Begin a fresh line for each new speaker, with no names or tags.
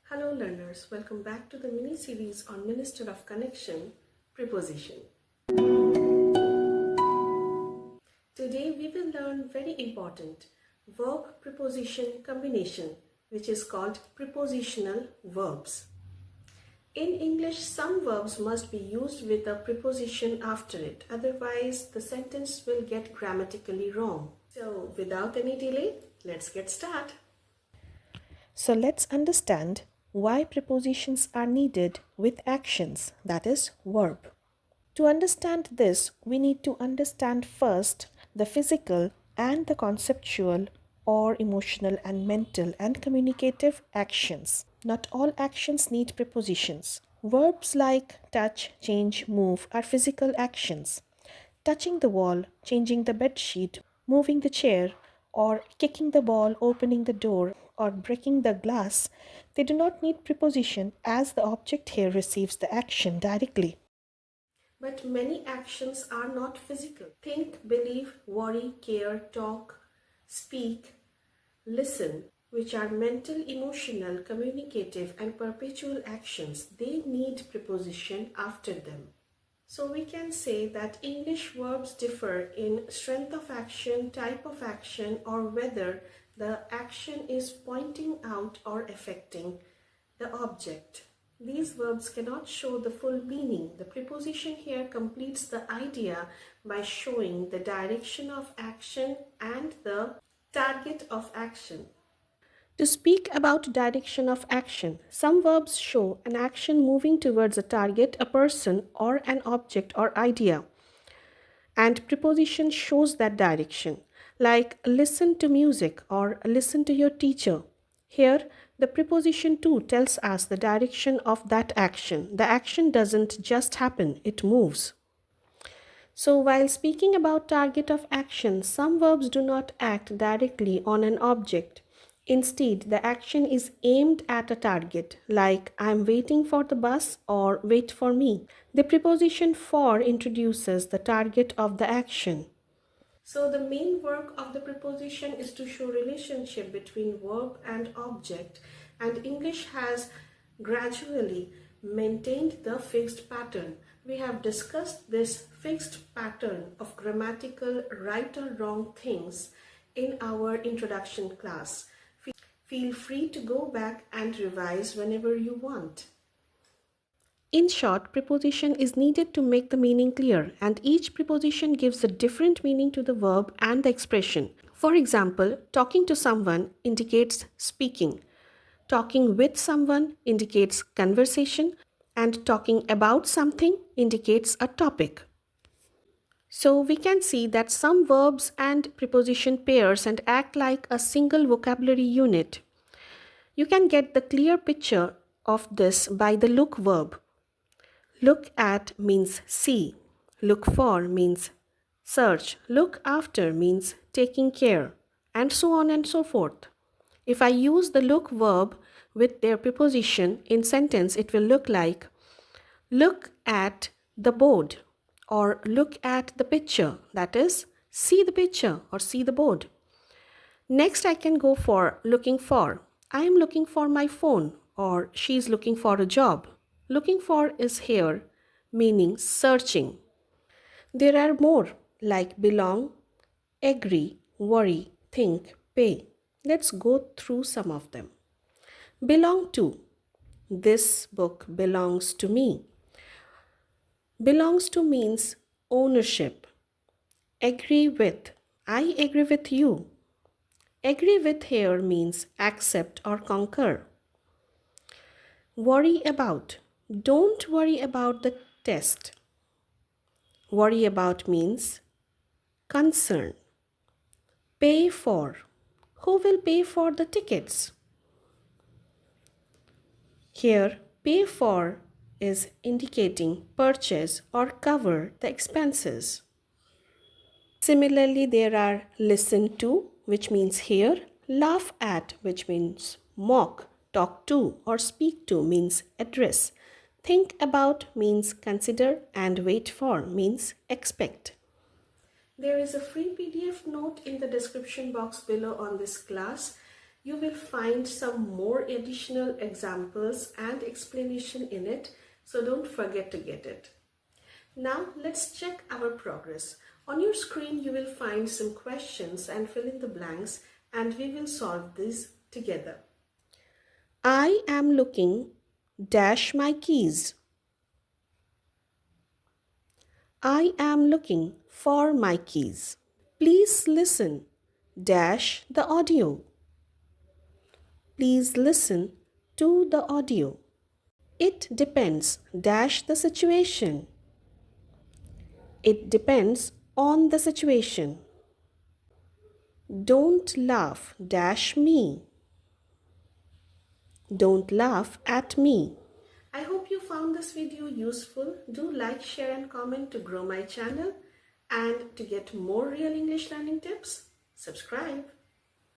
Hello learners, welcome back to the mini-series on Minister of Connection, Preposition. Today we will learn very important verb-preposition combination which is called prepositional verbs. In English, some verbs must be used with a preposition after it, otherwise the sentence will get grammatically wrong. So without any delay, let's get started.
So let's understand why prepositions are needed with actions, that is, verb. To understand this, we need to understand first the physical and the conceptual or emotional and mental and communicative actions. Not all actions need prepositions. Verbs like touch, change, move are physical actions. Touching the wall, changing the bed sheet, moving the chair, or kicking the ball, opening the door, or breaking the glass, they do not need preposition as the object here receives the action directly.
But many actions are not physical. Think, believe, worry, care, talk, speak, listen, which are mental, emotional, communicative, and perpetual actions. They need preposition after them. So we can say that English verbs differ in strength of action, type of action, or whether the action is pointing out or affecting the object. These verbs cannot show the full meaning. The preposition here completes the idea by showing the direction of action and the target of action.
To speak about direction of action, some verbs show an action moving towards a target, a person, or an object or idea. And preposition shows that direction, like listen to music or listen to your teacher. Here, the preposition to tells us the direction of that action. The action doesn't just happen, it moves. So while speaking about target of action, some verbs do not act directly on an object. Instead, the action is aimed at a target, like I'm waiting for the bus or wait for me. The preposition for introduces the target of the action.
So the main work of the preposition is to show relationship between verb and object, and English has gradually maintained the fixed pattern. We have discussed this fixed pattern of grammatical right or wrong things in our introduction class. Feel free to go back and revise whenever you want.
In short, preposition is needed to make the meaning clear, and each preposition gives a different meaning to the verb and the expression. For example, talking to someone indicates speaking. Talking with someone indicates conversation, and talking about something indicates a topic. So we can see that some verbs and preposition pairs and act like a single vocabulary unit. You can get the clear picture of this by the look verb. Look at means see. Look for means search. Look after means taking care, and so on and so forth. If I use the look verb with their preposition in sentence, it will look like look at the board or look at the picture, that is, see the picture or see the board. Next, I can go for looking for. I am looking for my phone or she is looking for a job. Looking for is here, meaning searching. There are more like belong, agree, worry, think, pay. Let's go through some of them. Belong to. This book belongs to me. Belongs to means ownership. Agree with. I agree with you. Agree with here means accept or concur. Worry about. Don't worry about the test. Worry about means concern. Pay for. Who will pay for the tickets? Here, pay for is indicating purchase or cover the expenses. Similarly, there are listen to, which means hear, laugh at, which means mock, talk to or speak to means address, think about means consider, and wait for means expect.
There is a free PDF note in the description box below on this class. You will find some more additional examples and explanation in it, so don't forget to get it. Now let's check our progress. On your screen you will find some questions and fill in the blanks, and we will solve these together.
I am looking dash my keys. I am looking for my keys. Please listen dash the audio. Please listen to the audio. It depends dash the situation. It depends on the situation. Don't laugh dash me. Don't laugh at me.
I hope you found this video useful. Do like, share and comment to grow my channel, and to get more real English learning tips, subscribe.